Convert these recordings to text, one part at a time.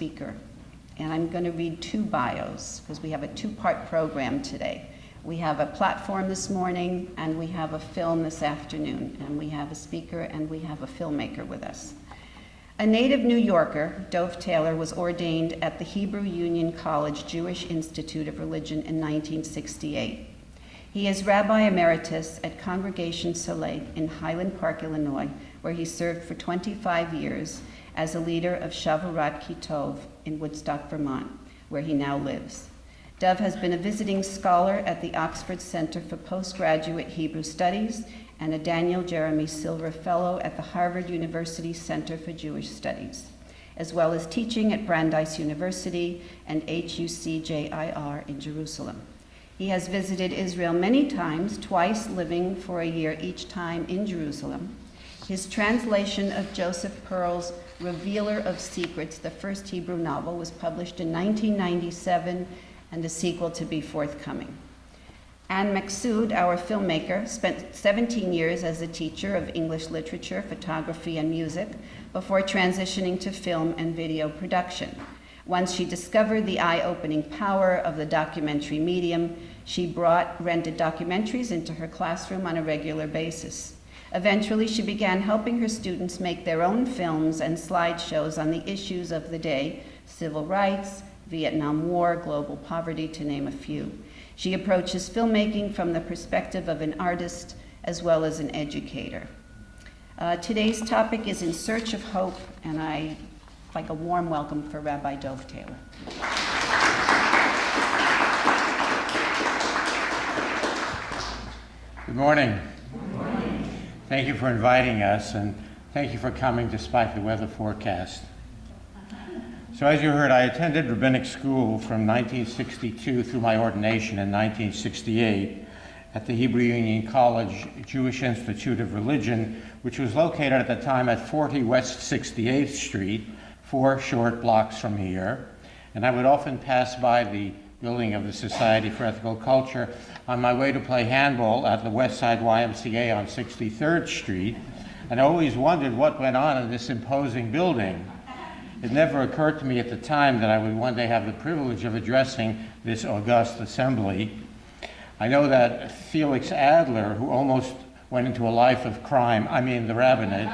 speaker. And I'm going to read two bios because we have a two-part program today. We have a platform this morning and we have a film this afternoon. And we have a speaker and we have a filmmaker with us. A native New Yorker, Dov Taylor was ordained at the Hebrew Union College Jewish Institute of Religion in 1968. He is Rabbi Emeritus at Congregation Soleil in Highland Park, Illinois, where he served for 25 years as a leader of Shavuot Kitov in Woodstock, Vermont, where he now lives. Dov has been a visiting scholar at the Oxford Center for Postgraduate Hebrew Studies and a Daniel Jeremy Silver Fellow at the Harvard University Center for Jewish Studies, as well as teaching at Brandeis University and HUCJIR in Jerusalem. He has visited Israel many times, twice living for a year each time in Jerusalem. His translation of Joseph Pearl's Revealer of Secrets, the first Hebrew novel, was published in 1997 and a sequel to be forthcoming. Anne Maksoud, our filmmaker, spent 17 years as a teacher of English literature, photography, and music before transitioning to film and video production. Once she discovered the eye-opening power of the documentary medium, she brought rented documentaries into her classroom on a regular basis. Eventually, she began helping her students make their own films and slideshows on the issues of the day: civil rights, Vietnam War, global poverty, to name a few. She approaches filmmaking from the perspective of an artist as well as an educator. Today's topic is In Search of Hope, and I'd like a warm welcome for Rabbi Dov Taylor. Good morning. Good morning. Thank you for inviting us, and thank you for coming despite the weather forecast. So as you heard, I attended rabbinic school from 1962 through my ordination in 1968 at the Hebrew Union College Jewish Institute of Religion, which was located at the time at 40 West 68th Street, 4 short blocks from here. And I would often pass by the building of the Society for Ethical Culture on my way to play handball at the West Side YMCA on 63rd Street, and I always wondered what went on in this imposing building. It never occurred to me at the time that I would one day have the privilege of addressing this august assembly. I know that Felix Adler, who almost went into a life of crime, the rabbinate,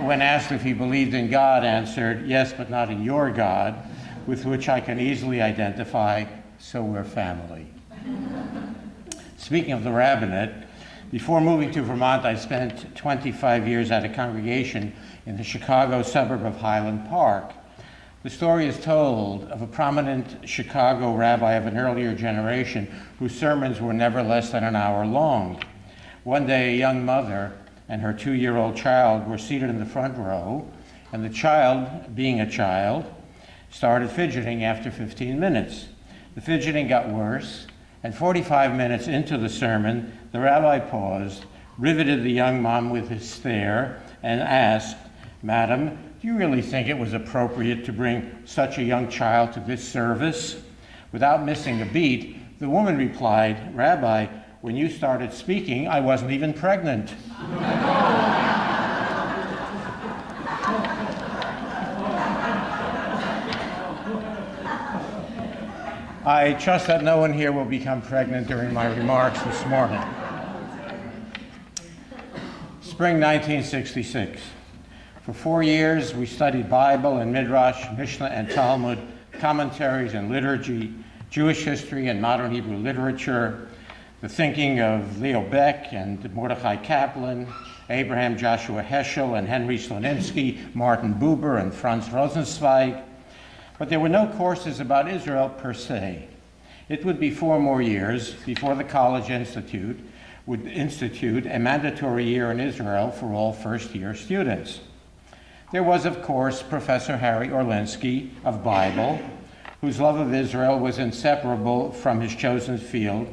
when asked if he believed in God, answered, "Yes, but not in your God," with which I can easily identify, so we're family. Speaking of the rabbinate, before moving to Vermont, I spent 25 years at a congregation in the Chicago suburb of Highland Park. The story is told of a prominent Chicago rabbi of an earlier generation whose sermons were never less than an hour long. One day, a young mother and her 2-year-old child were seated in the front row, and the child, being a child, started fidgeting after 15 minutes. The fidgeting got worse, and 45 minutes into the sermon, the rabbi paused, riveted the young mom with his stare, and asked, "Madam, do you really think it was appropriate to bring such a young child to this service?" Without missing a beat, the woman replied, "Rabbi, when you started speaking, I wasn't even pregnant." I trust that no one here will become pregnant during my remarks this morning. Spring 1966. For 4 years, we studied Bible and Midrash, Mishnah and Talmud, commentaries and liturgy, Jewish history and modern Hebrew literature, the thinking of Leo Beck and Mordechai Kaplan, Abraham Joshua Heschel and Henry Sloninsky, Martin Buber and Franz Rosenzweig. But there were no courses about Israel per se. It would be 4 more years before the College Institute would institute a mandatory year in Israel for all first-year students. There was, of course, Professor Harry Orlinsky of Bible, whose love of Israel was inseparable from his chosen field,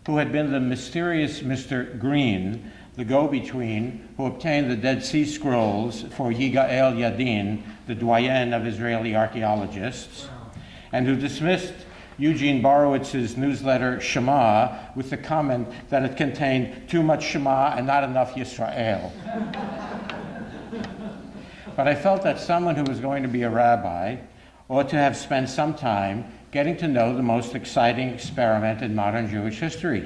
who had been the mysterious Mr. Green, the go-between who obtained the Dead Sea Scrolls for Yigael Yadin, the doyen of Israeli archaeologists, and who dismissed Eugene Borowitz's newsletter Shema with the comment that it contained too much Shema and not enough Yisrael. but I felt that someone who was going to be a rabbi ought to have spent some time getting to know the most exciting experiment in modern Jewish history.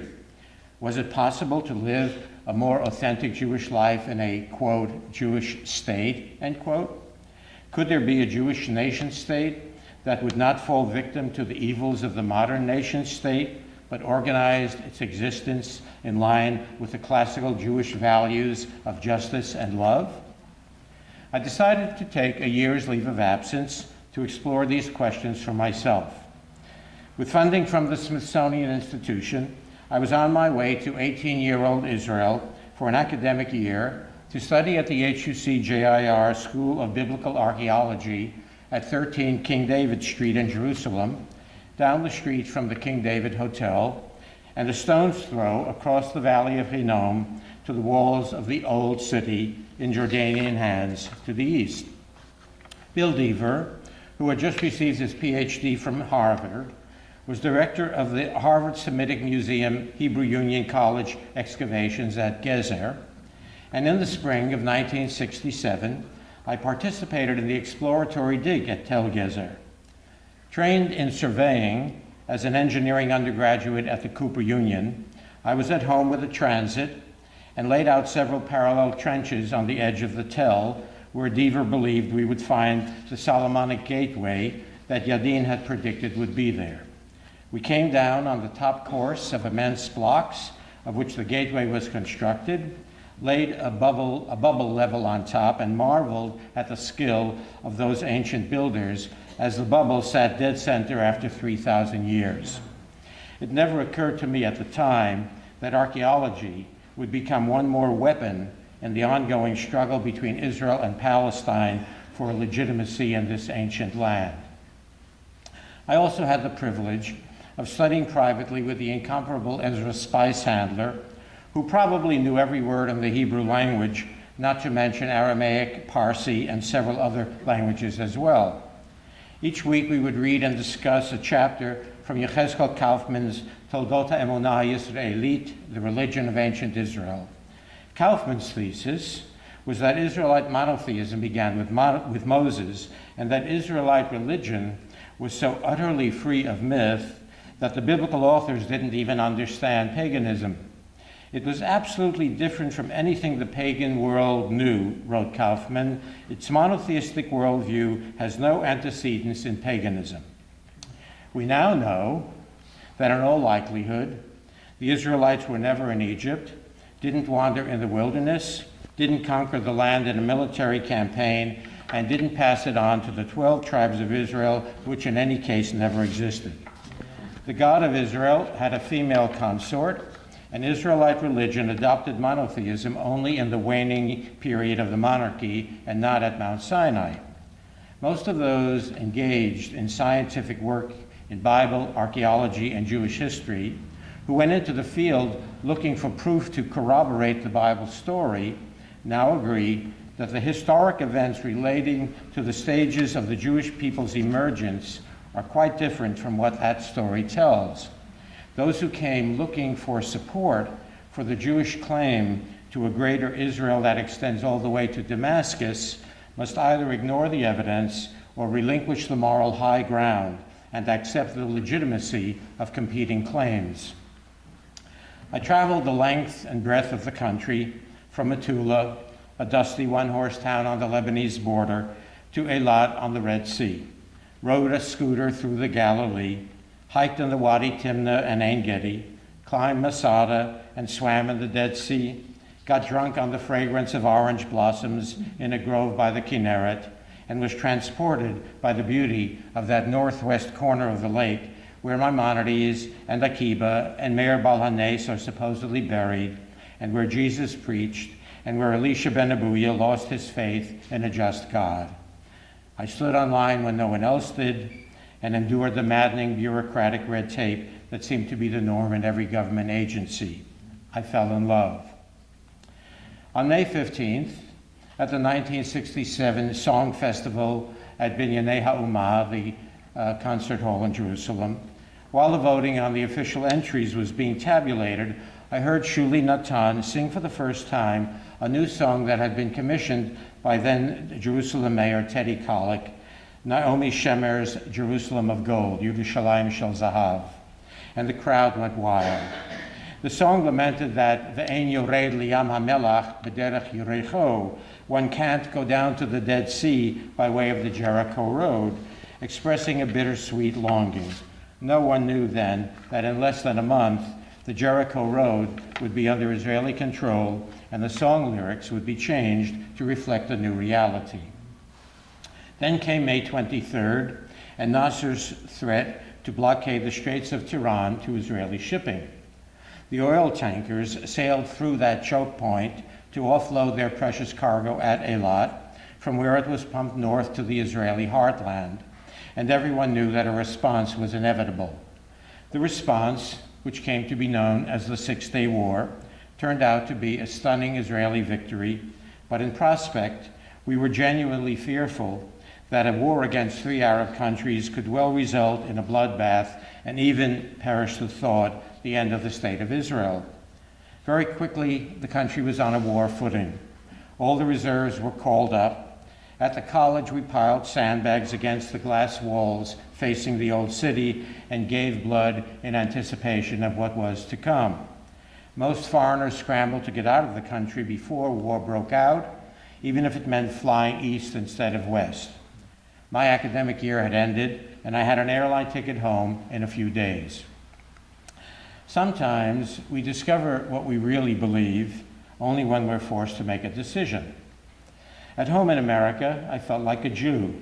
Was it possible to live a more authentic Jewish life in a, quote, Jewish state, end quote? Could there be a Jewish nation state that would not fall victim to the evils of the modern nation state, but organized its existence in line with the classical Jewish values of justice and love? I decided to take a year's leave of absence to explore these questions for myself. With funding from the Smithsonian Institution, I was on my way to 18-year-old Israel for an academic year to study at the HUC-JIR School of Biblical Archaeology at 13 King David Street in Jerusalem, down the street from the King David Hotel, and a stone's throw across the valley of Hinnom to the walls of the Old City in Jordanian hands to the east. Bill Deaver, who had just received his PhD from Harvard, was director of the Harvard Semitic Museum Hebrew Union College excavations at Gezer, and in the spring of 1967, I participated in the exploratory dig at Tel Gezer. Trained in surveying as an engineering undergraduate at the Cooper Union, I was at home with a transit and laid out several parallel trenches on the edge of the Tel, where Deaver believed we would find the Solomonic gateway that Yadin had predicted would be there. We came down on the top course of immense blocks of which the gateway was constructed, laid a bubble level on top, and marveled at the skill of those ancient builders as the bubble sat dead center after 3,000 years. It never occurred to me at the time that archaeology would become one more weapon in the ongoing struggle between Israel and Palestine for legitimacy in this ancient land. I also had the privilege of studying privately with the incomparable Ezra Spicehandler, who probably knew every word in the Hebrew language, not to mention Aramaic, Parsi, and several other languages as well. Each week we would read and discuss a chapter from Yechezkel Kaufman's Toldot HaEmunah Yisraelit, The Religion of Ancient Israel. Kaufman's thesis was that Israelite monotheism began with Moses, and that Israelite religion was so utterly free of myth that the biblical authors didn't even understand paganism. It was absolutely different from anything the pagan world knew, wrote Kaufman. Its monotheistic worldview has no antecedents in paganism. We now know that in all likelihood, the Israelites were never in Egypt, didn't wander in the wilderness, didn't conquer the land in a military campaign, and didn't pass it on to the 12 tribes of Israel, which in any case never existed. The God of Israel had a female consort, and Israelite religion adopted monotheism only in the waning period of the monarchy and not at Mount Sinai. Most of those engaged in scientific work in Bible, archaeology, and Jewish history, who went into the field looking for proof to corroborate the Bible story, now agree that the historic events relating to the stages of the Jewish people's emergence are quite different from what that story tells. Those who came looking for support for the Jewish claim to a greater Israel that extends all the way to Damascus must either ignore the evidence or relinquish the moral high ground and accept the legitimacy of competing claims. I traveled the length and breadth of the country, from Metula, a dusty one-horse town on the Lebanese border, to Eilat on the Red Sea, rode a scooter through the Galilee, hiked in the Wadi Timna and Ein Gedi, climbed Masada and swam in the Dead Sea, got drunk on the fragrance of orange blossoms in a grove by the Kinneret, and was transported by the beauty of that northwest corner of the lake where Maimonides and Akiba and Meir Baal HaNes are supposedly buried, and where Jesus preached, and where Elisha ben Abuya lost his faith in a just God. I stood on line when no one else did, and endured the maddening bureaucratic red tape that seemed to be the norm in every government agency. I fell in love. On May 15th, at the 1967 Song Festival at Binyanei HaUmah, the concert hall in Jerusalem, while the voting on the official entries was being tabulated, I heard Shuli Natan sing for the first time a new song that had been commissioned by then Jerusalem Mayor Teddy Kollek, Naomi Shemer's Jerusalem of Gold, Yerushalayim Shel Zahav, and the crowd went wild. The song lamented that Ve'en yored liyam hamelach b'derech Yericho, one can't go down to the Dead Sea by way of the Jericho Road, expressing a bittersweet longing. No one knew then that in less than a month, the Jericho Road would be under Israeli control and the song lyrics would be changed to reflect a new reality. Then came May 23rd and Nasser's threat to blockade the Straits of Tiran to Israeli shipping. The oil tankers sailed through that choke point to offload their precious cargo at Eilat, from where it was pumped north to the Israeli heartland, and everyone knew that a response was inevitable. The response, which came to be known as the Six-Day War, turned out to be a stunning Israeli victory, but in prospect, we were genuinely fearful that a war against three Arab countries could well result in a bloodbath and even, perish the thought, the end of the State of Israel. Very quickly, the country was on a war footing. All the reserves were called up. At the college, we piled sandbags against the glass walls facing the old city and gave blood in anticipation of what was to come. Most foreigners scrambled to get out of the country before war broke out, even if it meant flying east instead of west. My academic year had ended, and I had an airline ticket home in a few days. Sometimes we discover what we really believe only when we're forced to make a decision. At home in America, I felt like a Jew.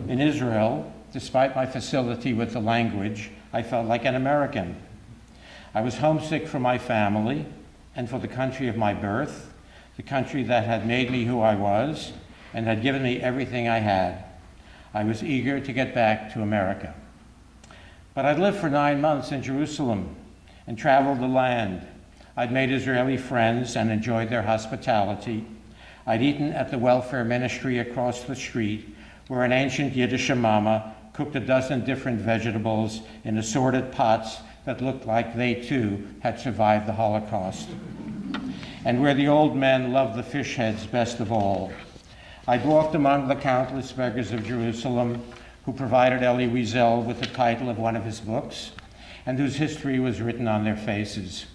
In Israel, despite my facility with the language, I felt like an American. I was homesick for my family and for the country of my birth, the country that had made me who I was and had given me everything I had. I was eager to get back to America. But I'd lived for 9 months in Jerusalem and traveled the land. I'd made Israeli friends and enjoyed their hospitality. I'd eaten at the welfare ministry across the street, where an ancient Yiddish mama cooked a dozen different vegetables in assorted pots that looked like they too had survived the Holocaust, and where the old men loved the fish heads best of all. I'd walked among the countless beggars of Jerusalem who provided Elie Wiesel with the title of one of his books, and whose history was written on their faces.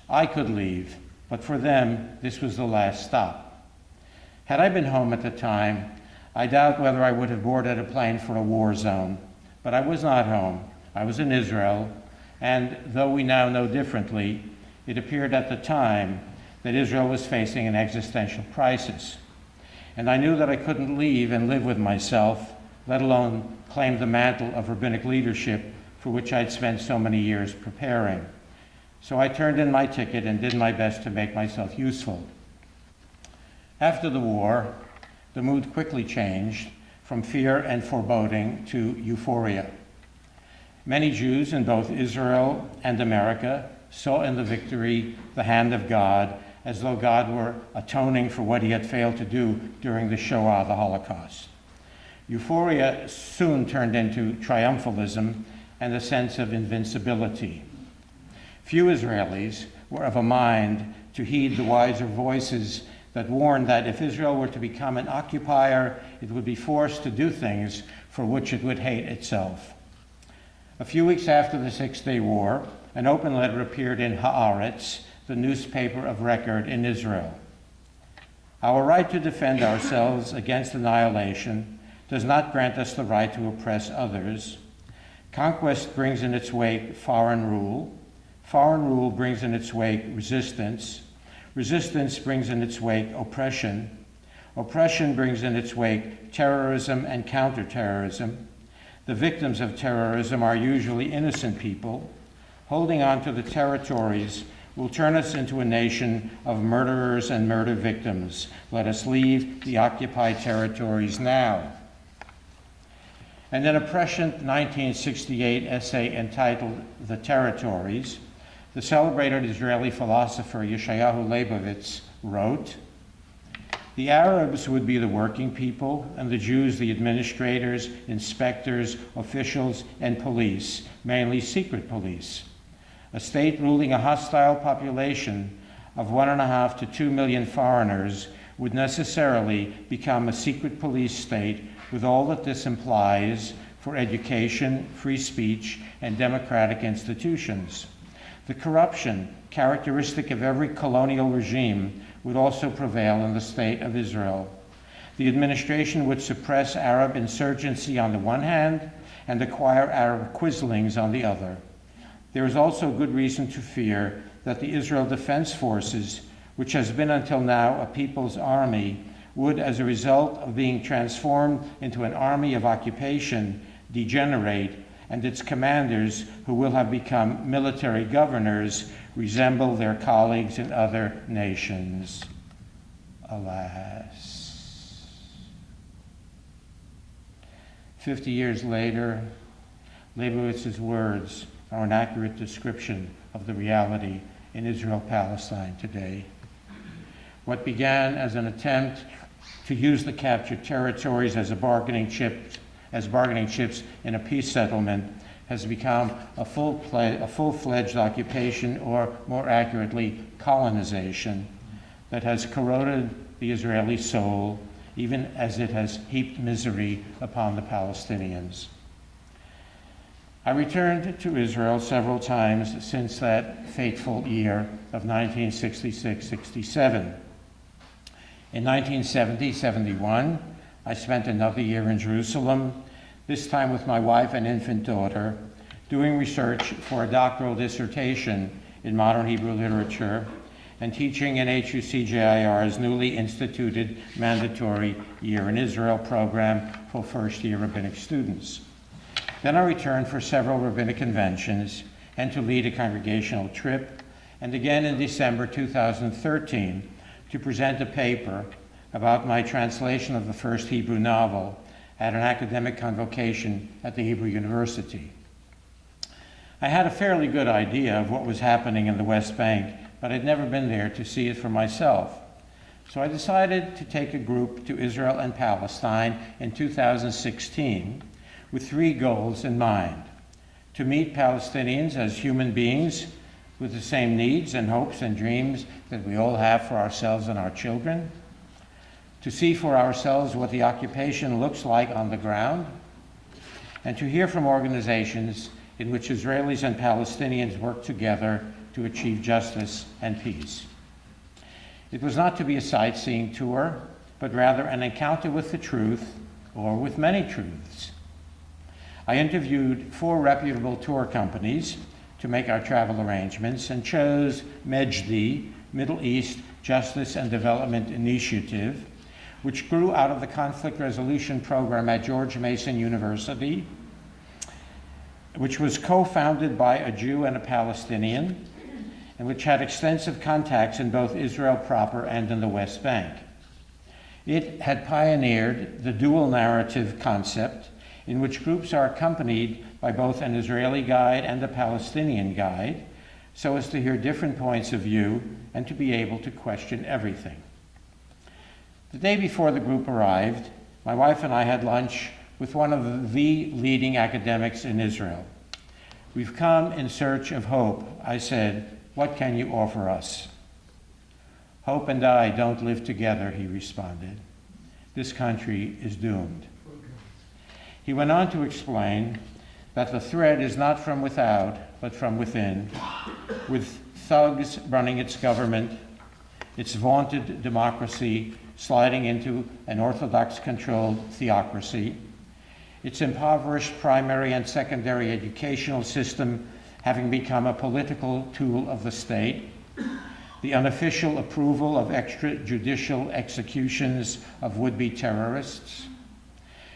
I could leave, but for them, this was the last stop. Had I been home at the time, I doubt whether I would have boarded a plane for a war zone. But I was not home. I was in Israel, and though we now know differently, it appeared at the time that Israel was facing an existential crisis. And I knew that I couldn't leave and live with myself, let alone claim the mantle of rabbinic leadership for which I'd spent so many years preparing. So I turned in my ticket and did my best to make myself useful. After the war, the mood quickly changed from fear and foreboding to euphoria. Many Jews in both Israel and America saw in the victory the hand of God, as though God were atoning for what he had failed to do during the Shoah, the Holocaust. Euphoria soon turned into triumphalism and a sense of invincibility. Few Israelis were of a mind to heed the wiser voices that warned that if Israel were to become an occupier, it would be forced to do things for which it would hate itself. A few weeks after the Six-Day War, an open letter appeared in Haaretz, the newspaper of record in Israel. Our right to defend ourselves against annihilation does not grant us the right to oppress others. Conquest brings in its wake foreign rule. Foreign rule brings in its wake resistance. Resistance brings in its wake oppression. Oppression brings in its wake terrorism and counterterrorism. The victims of terrorism are usually innocent people. Holding on to the territories will turn us into a nation of murderers and murder victims. Let us leave the occupied territories now. And in a prescient 1968 essay entitled The Territories, the celebrated Israeli philosopher Yeshayahu Leibovitz wrote, "The Arabs would be the working people, and the Jews the administrators, inspectors, officials, and police, mainly secret police. A state ruling a hostile population of 1.5 to 2 million foreigners would necessarily become a secret police state with all that this implies for education, free speech, and democratic institutions. The corruption characteristic of every colonial regime would also prevail in the state of Israel. The administration would suppress Arab insurgency on the one hand and acquire Arab quislings on the other. There is also good reason to fear that the Israel Defense Forces, which has been until now a people's army, would, as a result of being transformed into an army of occupation, degenerate, and its commanders, who will have become military governors, resemble their colleagues in other nations. Alas. 50 years later, Leibowitz's words are an accurate description of the reality in Israel-Palestine today. What began as an attempt to use the captured territories as bargaining chips in a peace settlement has become a full-fledged occupation, or more accurately, colonization, that has corroded the Israeli soul, even as it has heaped misery upon the Palestinians. I returned to Israel several times since that fateful year of 1966-67. In 1970-71, I spent another year in Jerusalem, this time with my wife and infant daughter, doing research for a doctoral dissertation in modern Hebrew literature and teaching in HUCJIR's newly instituted mandatory Year in Israel program for first-year rabbinic students. Then I returned for several rabbinic conventions and to lead a congregational trip, and again in December 2013 to present a paper about my translation of the first Hebrew novel at an academic convocation at the Hebrew University. I had a fairly good idea of what was happening in the West Bank, but I'd never been there to see it for myself. So I decided to take a group to Israel and Palestine in 2016 with three goals in mind: to meet Palestinians as human beings with the same needs and hopes and dreams that we all have for ourselves and our children, to see for ourselves what the occupation looks like on the ground, and to hear from organizations in which Israelis and Palestinians work together to achieve justice and peace. It was not to be a sightseeing tour, but rather an encounter with the truth, or with many truths. I interviewed 4 reputable tour companies to make our travel arrangements and chose MEJD, Middle East Justice and Development Initiative, which grew out of the conflict resolution program at George Mason University, which was co-founded by a Jew and a Palestinian, and which had extensive contacts in both Israel proper and in the West Bank. It had pioneered the dual narrative concept, in which groups are accompanied by both an Israeli guide and a Palestinian guide, so as to hear different points of view and to be able to question everything. The day before the group arrived, my wife and I had lunch with one of the leading academics in Israel. "We've come in search of hope," I said. "What can you offer us?" "Hope and I don't live together," he responded. "This country is doomed." He went on to explain that the threat is not from without, but from within, with thugs running its government, its vaunted democracy sliding into an Orthodox-controlled theocracy, its impoverished primary and secondary educational system having become a political tool of the state, the unofficial approval of extrajudicial executions of would-be terrorists,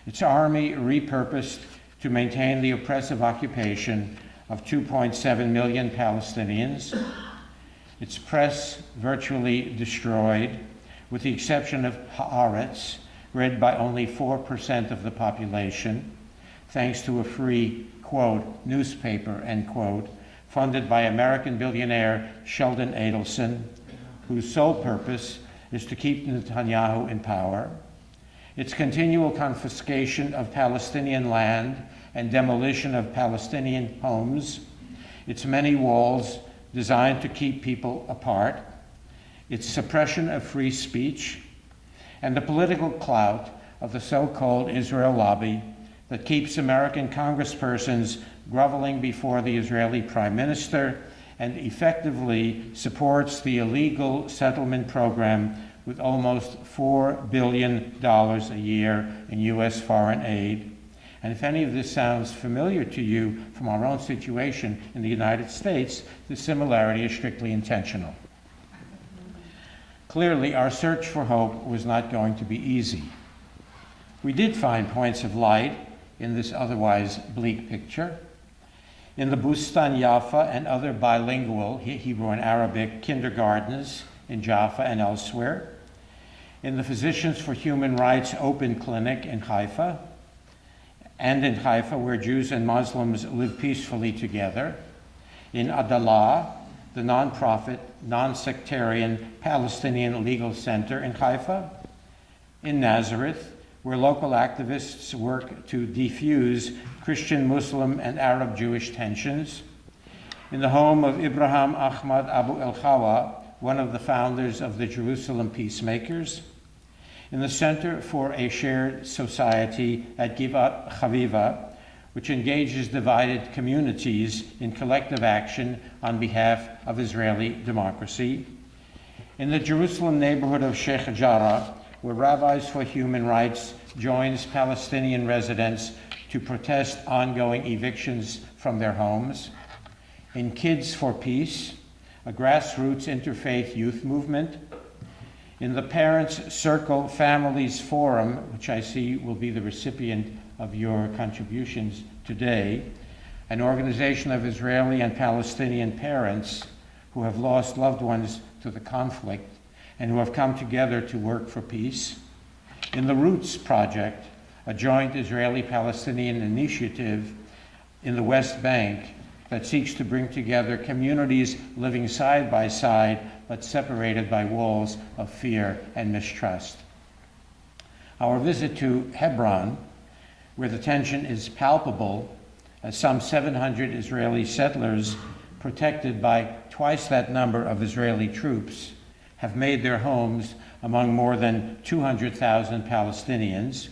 its army repurposed to maintain the oppressive occupation of 2.7 million Palestinians, its press virtually destroyed, with the exception of Haaretz, read by only 4% of the population, thanks to a free, quote, newspaper, end quote, funded by American billionaire Sheldon Adelson, whose sole purpose is to keep Netanyahu in power, its continual confiscation of Palestinian land and demolition of Palestinian homes, its many walls designed to keep people apart, its suppression of free speech, and the political clout of the so-called Israel lobby that keeps American congresspersons groveling before the Israeli Prime Minister and effectively supports the illegal settlement program with almost $4 billion a year in U.S. foreign aid. And if any of this sounds familiar to you from our own situation in the United States, the similarity is strictly intentional. Clearly, our search for hope was not going to be easy. We did find points of light in this otherwise bleak picture. In the Bustan Jaffa and other bilingual Hebrew and Arabic kindergartens in Jaffa and elsewhere. In the Physicians for Human Rights Open Clinic in Haifa, and in Haifa, where Jews and Muslims live peacefully together. In Adalah, the nonprofit, non-sectarian Palestinian Legal Center in Haifa. In Nazareth, where local activists work to defuse Christian, Muslim, and Arab-Jewish tensions. In the home of Ibrahim Ahmad Abu El-Khawa, one of the founders of the Jerusalem Peacemakers. In the Center for a Shared Society at Givat Chaviva, which engages divided communities in collective action on behalf of Israeli democracy. In the Jerusalem neighborhood of Sheikh Jarrah, where Rabbis for Human Rights joins Palestinian residents to protest ongoing evictions from their homes. In Kids for Peace, a grassroots interfaith youth movement. In the Parents Circle Families Forum, which I see will be the recipient of your contributions today, an organization of Israeli and Palestinian parents who have lost loved ones to the conflict and who have come together to work for peace. In the Roots Project, a joint Israeli-Palestinian initiative in the West Bank that seeks to bring together communities living side by side but separated by walls of fear and mistrust. Our visit to Hebron, where the tension is palpable, as some 700 Israeli settlers, protected by twice that number of Israeli troops, have made their homes among more than 200,000 Palestinians.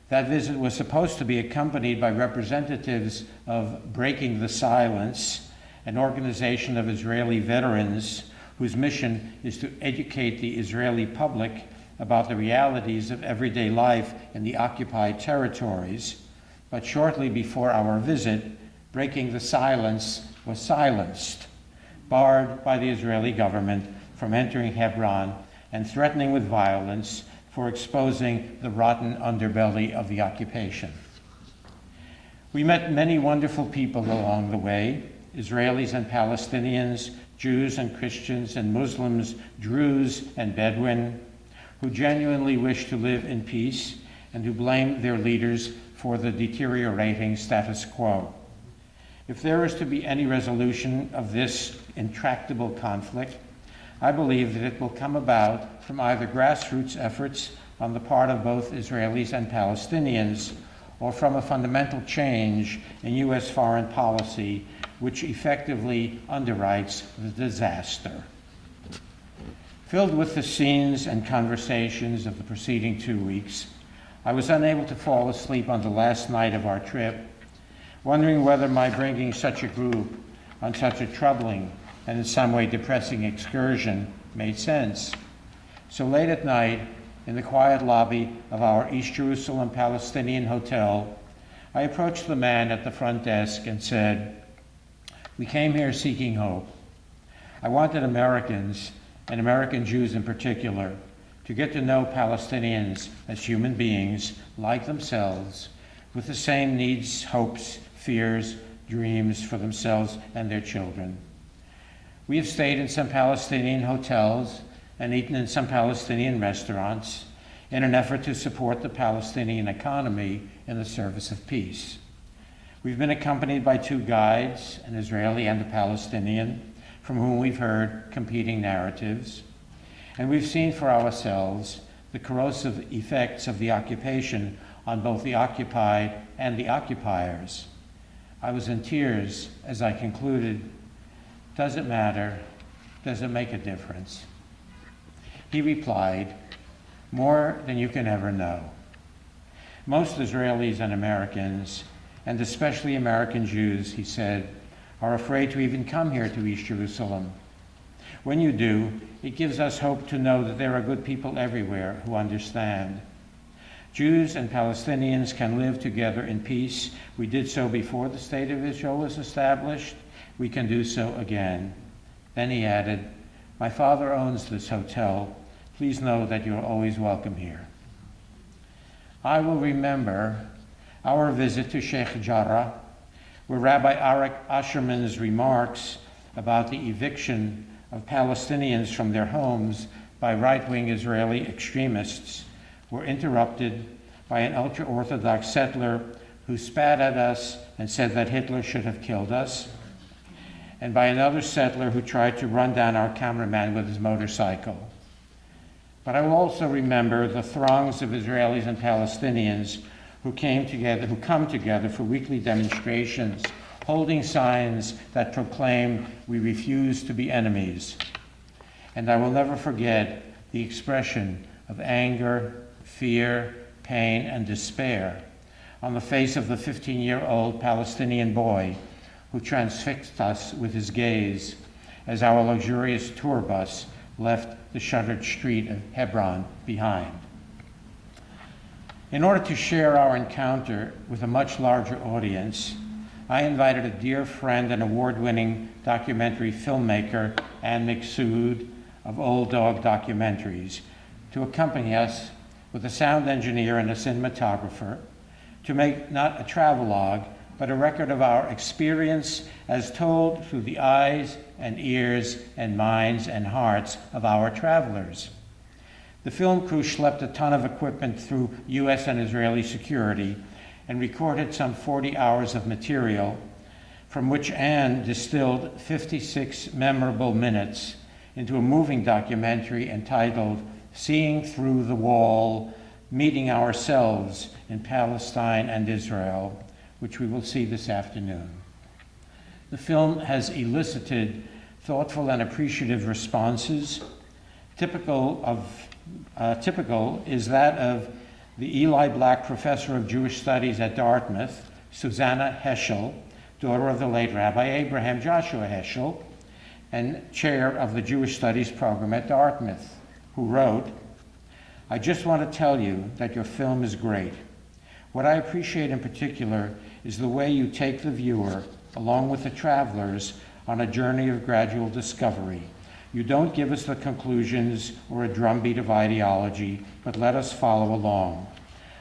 That visit was supposed to be accompanied by representatives of Breaking the Silence, an organization of Israeli veterans whose mission is to educate the Israeli public about the realities of everyday life in the occupied territories. But shortly before our visit, Breaking the Silence was silenced, barred by the Israeli government from entering Hebron and threatening with violence for exposing the rotten underbelly of the occupation. We met many wonderful people along the way, Israelis and Palestinians, Jews and Christians and Muslims, Druze and Bedouin, who genuinely wish to live in peace and who blame their leaders for the deteriorating status quo. If there is to be any resolution of this intractable conflict, I believe that it will come about from either grassroots efforts on the part of both Israelis and Palestinians, or from a fundamental change in U.S. foreign policy which effectively underwrites the disaster. Filled with the scenes and conversations of the preceding 2 weeks, I was unable to fall asleep on the last night of our trip, wondering whether my bringing such a group on such a troubling and in some way depressing excursion made sense. So late at night, in the quiet lobby of our East Jerusalem Palestinian hotel, I approached the man at the front desk and said, "We came here seeking hope. I wanted Americans, and American Jews in particular, to get to know Palestinians as human beings like themselves, with the same needs, hopes, fears, dreams for themselves and their children. We have stayed in some Palestinian hotels and eaten in some Palestinian restaurants in an effort to support the Palestinian economy in the service of peace. We've been accompanied by 2 guides, an Israeli and a Palestinian, from whom we've heard competing narratives, and we've seen for ourselves the corrosive effects of the occupation on both the occupied and the occupiers. I was in tears as I concluded, does it matter? Does it make a difference?" He replied, more than you can ever know. Most Israelis and Americans, and especially American Jews, he said, are afraid to even come here to East Jerusalem. When you do, it gives us hope to know that there are good people everywhere who understand. Jews and Palestinians can live together in peace. We did so before the State of Israel was established. We can do so again. Then he added, "My father owns this hotel. Please know that you're always welcome here." I will remember our visit to Sheikh Jarrah, where Rabbi Arik Asherman's remarks about the eviction of Palestinians from their homes by right-wing Israeli extremists were interrupted by an ultra-Orthodox settler who spat at us and said that Hitler should have killed us, and by another settler who tried to run down our cameraman with his motorcycle. But I will also remember the throngs of Israelis and Palestinians who come together for weekly demonstrations, holding signs that proclaim, "We refuse to be enemies." And I will never forget the expression of anger, fear, pain, and despair on the face of the 15-year-old Palestinian boy who transfixed us with his gaze as our luxurious tour bus left the shuttered street of Hebron behind. In order to share our encounter with a much larger audience, I invited a dear friend and award-winning documentary filmmaker, Ann McSood of Old Dog Documentaries, to accompany us with a sound engineer and a cinematographer to make not a travelogue, but a record of our experience as told through the eyes and ears and minds and hearts of our travelers. The film crew schlepped a ton of equipment through US and Israeli security and recorded some 40 hours of material, from which Anne distilled 56 memorable minutes into a moving documentary entitled "Seeing Through the Wall, Meeting Ourselves in Palestine and Israel," which we will see this afternoon. The film has elicited thoughtful and appreciative responses. Typical is that of the Eli Black Professor of Jewish Studies at Dartmouth, Susanna Heschel, daughter of the late Rabbi Abraham Joshua Heschel, and chair of the Jewish Studies program at Dartmouth, who wrote, "I just want to tell you that your film is great. What I appreciate in particular is the way you take the viewer, along with the travelers, on a journey of gradual discovery. You don't give us the conclusions or a drumbeat of ideology, but let us follow along.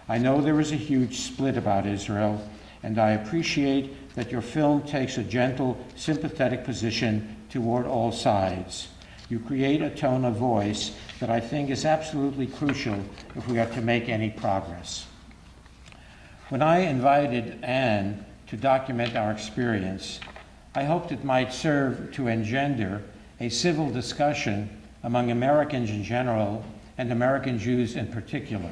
I know there is a huge split about Israel, and I appreciate that your film takes a gentle, sympathetic position toward all sides. You create a tone of voice that I think is absolutely crucial if we are to make any progress." When I invited Anne to document our experience, I hoped it might serve to engender a civil discussion among Americans in general and American Jews in particular.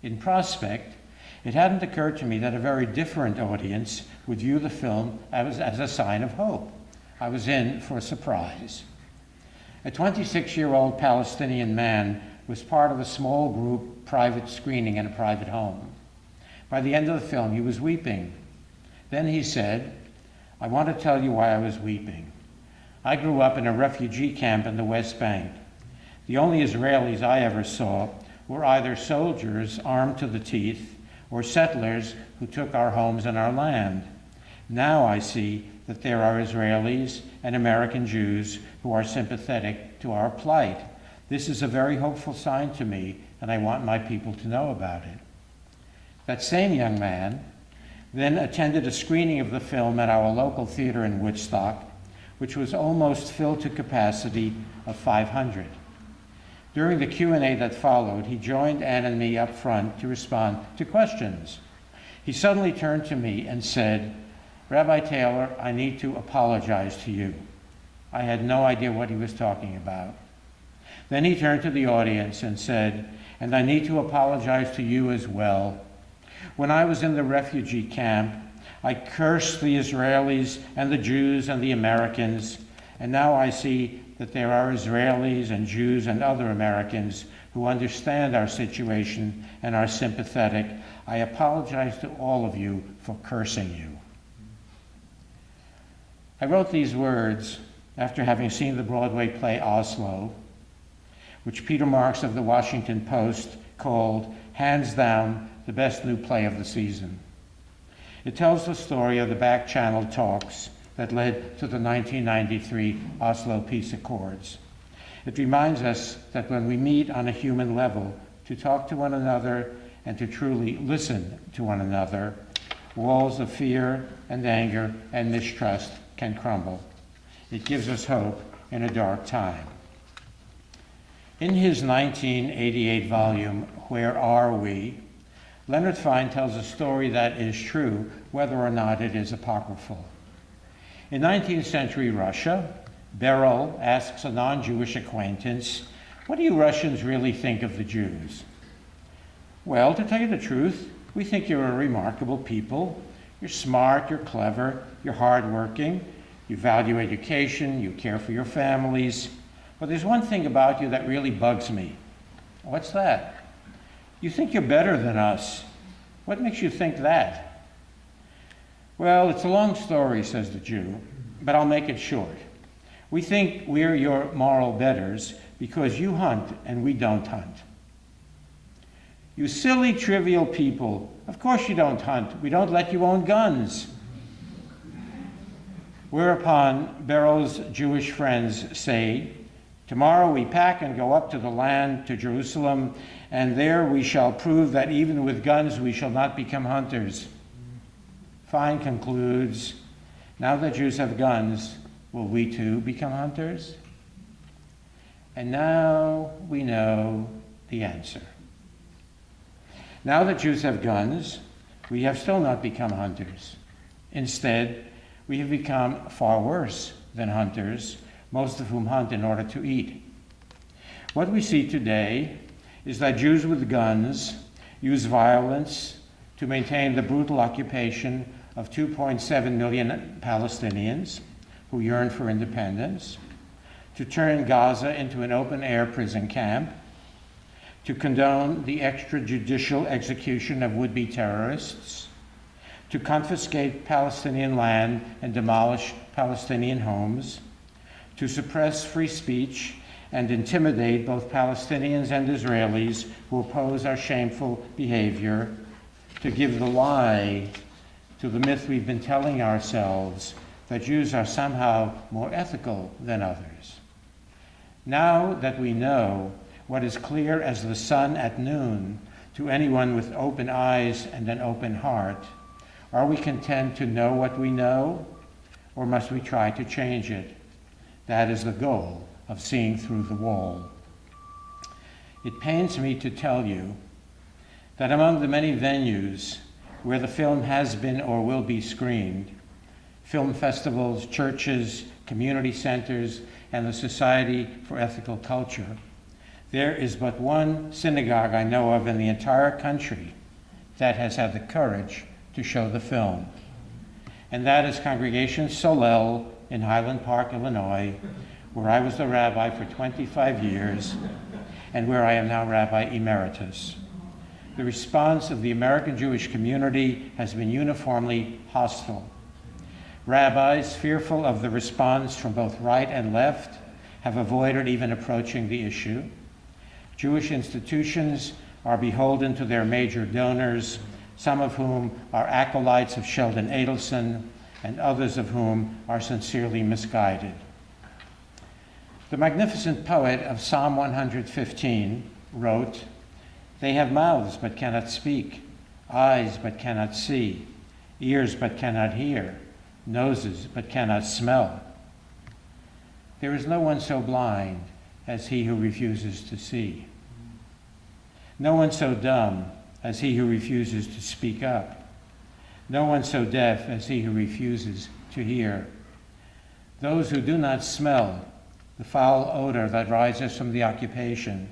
In prospect, it hadn't occurred to me that a very different audience would view the film as a sign of hope. I was in for a surprise. A 26-year-old Palestinian man was part of a small group private screening in a private home. By the end of the film, he was weeping. Then he said, "I want to tell you why I was weeping. I grew up in a refugee camp in the West Bank. The only Israelis I ever saw were either soldiers armed to the teeth or settlers who took our homes and our land. Now I see that there are Israelis and American Jews who are sympathetic to our plight. This is a very hopeful sign to me, and I want my people to know about it." That same young man then attended a screening of the film at our local theater in Woodstock, which was almost filled to capacity of 500. During the Q&A that followed, he joined Ann and me up front to respond to questions. He suddenly turned to me and said, "Rabbi Taylor, I need to apologize to you." I had no idea what he was talking about. Then he turned to the audience and said, "And I need to apologize to you as well. When I was in the refugee camp, I cursed the Israelis and the Jews and the Americans, and now I see that there are Israelis and Jews and other Americans who understand our situation and are sympathetic, I apologize to all of you for cursing you. I wrote these words after having seen the Broadway play Oslo, which Peter Marks of the Washington Post called, hands down, the best new play of the season. It tells the story of the back-channel talks that led to the 1993 Oslo Peace Accords. It reminds us that when we meet on a human level to talk to one another and to truly listen to one another, walls of fear and anger and mistrust can crumble. It gives us hope in a dark time. In his 1988 volume, Where Are We?, Leonard Fine tells a story that is true, whether or not it is apocryphal. In 19th century Russia, Beryl asks a non-Jewish acquaintance, "What do you Russians really think of the Jews?" "Well, to tell you the truth, we think you're a remarkable people. You're smart, you're clever, you're hardworking, you value education, you care for your families. But there's one thing about you that really bugs me." "What's that?" "You think you're better than us. What makes you think that?" "Well, it's a long story," says the Jew, "but I'll make it short. We think we're your moral betters because you hunt and we don't hunt." "You silly, trivial people. Of course you don't hunt. We don't let you own guns." Whereupon Beryl's Jewish friends say, "Tomorrow we pack and go up to the land, to Jerusalem, and there we shall prove that even with guns we shall not become hunters." Fine concludes, now that Jews have guns, will we too become hunters? And now we know the answer. Now that Jews have guns, we have still not become hunters. Instead, we have become far worse than hunters, most of whom hunt in order to eat. What we see today is that Jews with guns use violence to maintain the brutal occupation of 2.7 million Palestinians who yearn for independence, to turn Gaza into an open-air prison camp, to condone the extrajudicial execution of would-be terrorists, to confiscate Palestinian land and demolish Palestinian homes, to suppress free speech and intimidate both Palestinians and Israelis who oppose our shameful behavior, to give the lie to the myth we've been telling ourselves that Jews are somehow more ethical than others. Now that we know what is clear as the sun at noon to anyone with open eyes and an open heart, are we content to know what we know, or must we try to change it? That is the goal of Seeing Through the Wall. It pains me to tell you that among the many venues where the film has been or will be screened, film festivals, churches, community centers, and the Society for Ethical Culture, there is but one synagogue I know of in the entire country that has had the courage to show the film. And that is Congregation Solel in Highland Park, Illinois, where I was the rabbi for 25 years and where I am now Rabbi Emeritus. The response of the American Jewish community has been uniformly hostile. Rabbis, fearful of the response from both right and left, have avoided even approaching the issue. Jewish institutions are beholden to their major donors, some of whom are acolytes of Sheldon Adelson, and others of whom are sincerely misguided. The magnificent poet of Psalm 115 wrote, "They have mouths but cannot speak, eyes but cannot see, ears but cannot hear, noses but cannot smell. There is no one so blind as he who refuses to see. No one so dumb as he who refuses to speak up. No one so deaf as he who refuses to hear. Those who do not smell the foul odor that rises from the occupation,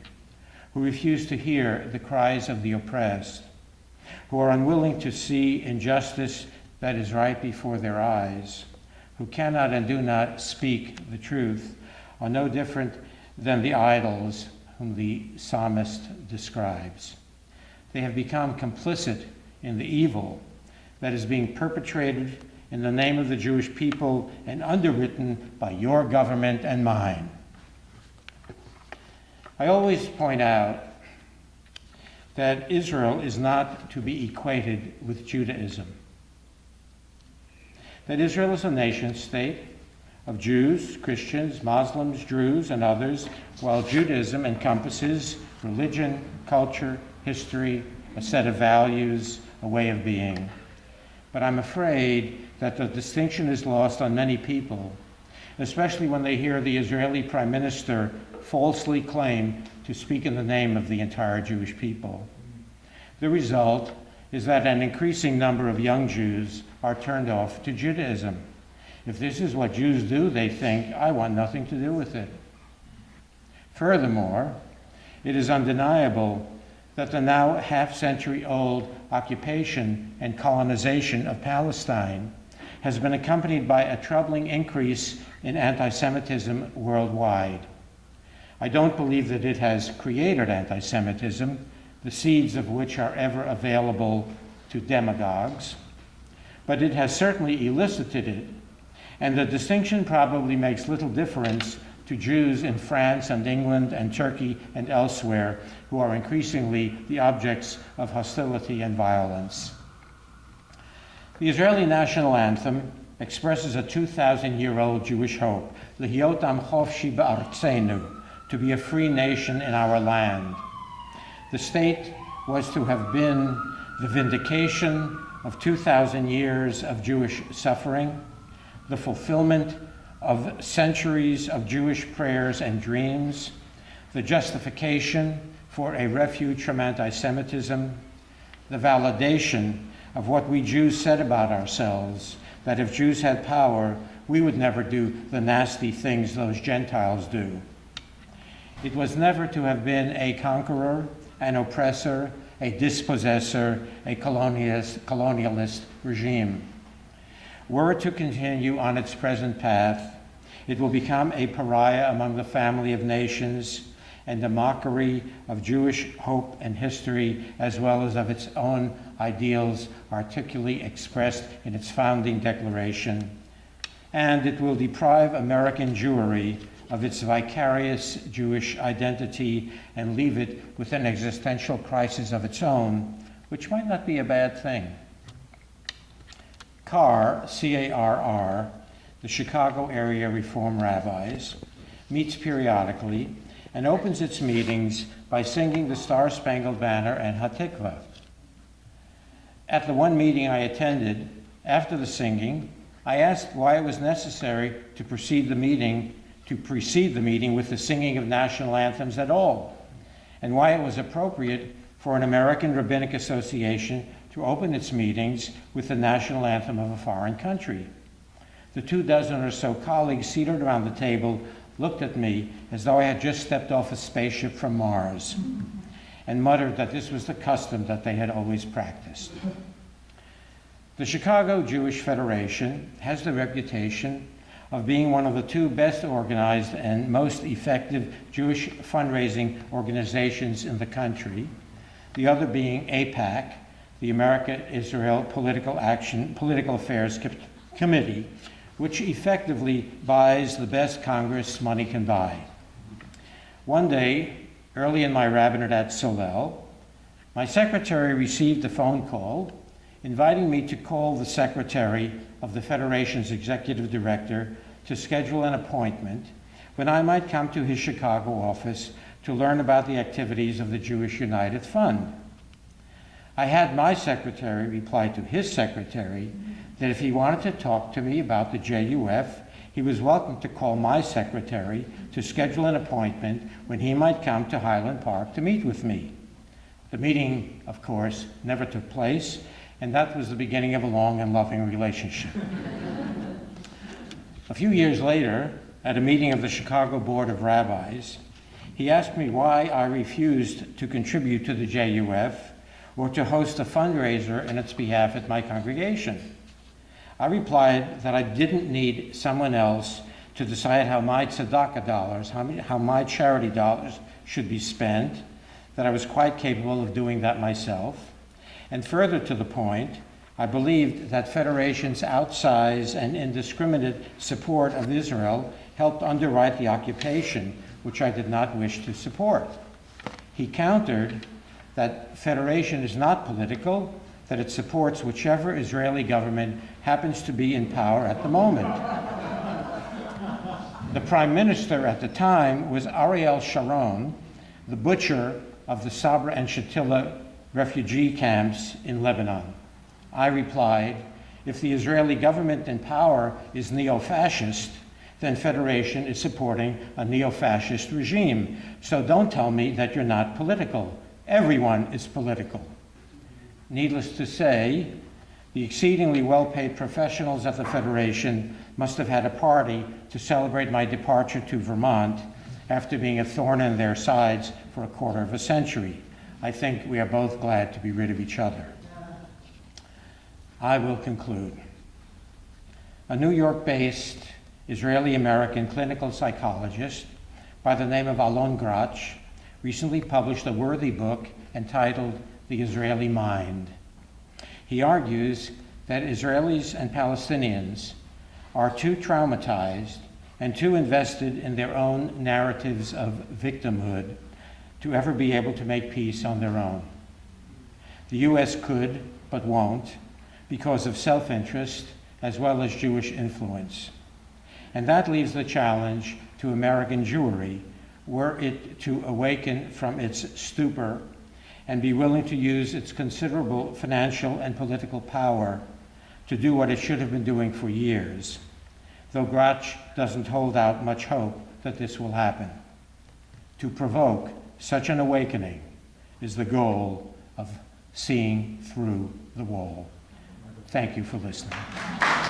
who refuse to hear the cries of the oppressed, who are unwilling to see injustice that is right before their eyes, who cannot and do not speak the truth, are no different than the idols whom the psalmist describes. They have become complicit in the evil that is being perpetrated in the name of the Jewish people and underwritten by your government and mine. I always point out that Israel is not to be equated with Judaism. That Israel is a nation state of Jews, Christians, Muslims, Druze, and others, while Judaism encompasses religion, culture, history, a set of values, a way of being. But I'm afraid that the distinction is lost on many people, especially when they hear the Israeli Prime Minister falsely claim to speak in the name of the entire Jewish people. The result is that an increasing number of young Jews are turned off to Judaism. If this is what Jews do, they think, I want nothing to do with it. Furthermore, it is undeniable that the now half-century-old occupation and colonization of Palestine has been accompanied by a troubling increase in anti-Semitism worldwide. I don't believe that it has created anti-Semitism, the seeds of which are ever available to demagogues, but it has certainly elicited it, and the distinction probably makes little difference to Jews in France and England and Turkey and elsewhere who are increasingly the objects of hostility and violence. The Israeli national anthem expresses a 2,000-year-old Jewish hope, L'hiot am chofshi ba'artzenu, to be a free nation in our land. The state was to have been the vindication of 2,000 years of Jewish suffering, the fulfillment of centuries of Jewish prayers and dreams, the justification for a refuge from anti-Semitism, the validation of what we Jews said about ourselves, that if Jews had power, we would never do the nasty things those Gentiles do. It was never to have been a conqueror, an oppressor, a dispossessor, a colonialist regime. Were it to continue on its present path, it will become a pariah among the family of nations and a mockery of Jewish hope and history, as well as of its own ideals articulately expressed in its founding declaration. And it will deprive American Jewry of its vicarious Jewish identity and leave it with an existential crisis of its own, which might not be a bad thing. CAR, C-A-R-R, the Chicago Area Reform Rabbis, meets periodically and opens its meetings by singing the Star-Spangled Banner and Hatikvah. At the one meeting I attended, after the singing, I asked why it was necessary to precede the meeting with the singing of national anthems at all, and why it was appropriate for an American Rabbinic Association to open its meetings with the national anthem of a foreign country. The 24 or so colleagues seated around the table looked at me as though I had just stepped off a spaceship from Mars, and muttered that this was the custom that they had always practiced. The Chicago Jewish Federation has the reputation of being one of the two best organized and most effective Jewish fundraising organizations in the country, the other being AIPAC, the America-Israel Political Affairs Committee, which effectively buys the best Congress money can buy. One day, early in my rabbinate at Solel, my secretary received a phone call inviting me to call the secretary of the Federation's executive director to schedule an appointment when I might come to his Chicago office to learn about the activities of the Jewish United Fund. I had my secretary reply to his secretary that if he wanted to talk to me about the JUF, he was welcome to call my secretary to schedule an appointment when he might come to Highland Park to meet with me. The meeting, of course, never took place, and that was the beginning of a long and loving relationship. A few years later, at a meeting of the Chicago Board of Rabbis, he asked me why I refused to contribute to the JUF or to host a fundraiser in its behalf at my congregation. I replied that I didn't need someone else to decide how my tzedakah dollars, how my charity dollars should be spent, that I was quite capable of doing that myself. And further to the point, I believed that Federation's outsized and indiscriminate support of Israel helped underwrite the occupation, which I did not wish to support. He countered that Federation is not political, that it supports whichever Israeli government happens to be in power at the moment. The Prime Minister at the time was Ariel Sharon, the butcher of the Sabra and Shatila refugee camps in Lebanon. I replied, if the Israeli government in power is neo-fascist, then Federation is supporting a neo-fascist regime. So don't tell me that you're not political. Everyone is political. Needless to say, the exceedingly well-paid professionals at the Federation must have had a party to celebrate my departure to Vermont after being a thorn in their sides for a quarter of a century. I think we are both glad to be rid of each other. I will conclude. A New York-based Israeli-American clinical psychologist by the name of Alon Grach recently published a worthy book entitled The Israeli Mind. He argues that Israelis and Palestinians are too traumatized and too invested in their own narratives of victimhood to ever be able to make peace on their own. The U.S. could, but won't, because of self-interest as well as Jewish influence. And that leaves the challenge to American Jewry, were it to awaken from its stupor and be willing to use its considerable financial and political power to do what it should have been doing for years, though Grach doesn't hold out much hope that this will happen. To provoke such an awakening is the goal of seeing through the wall. Thank you for listening.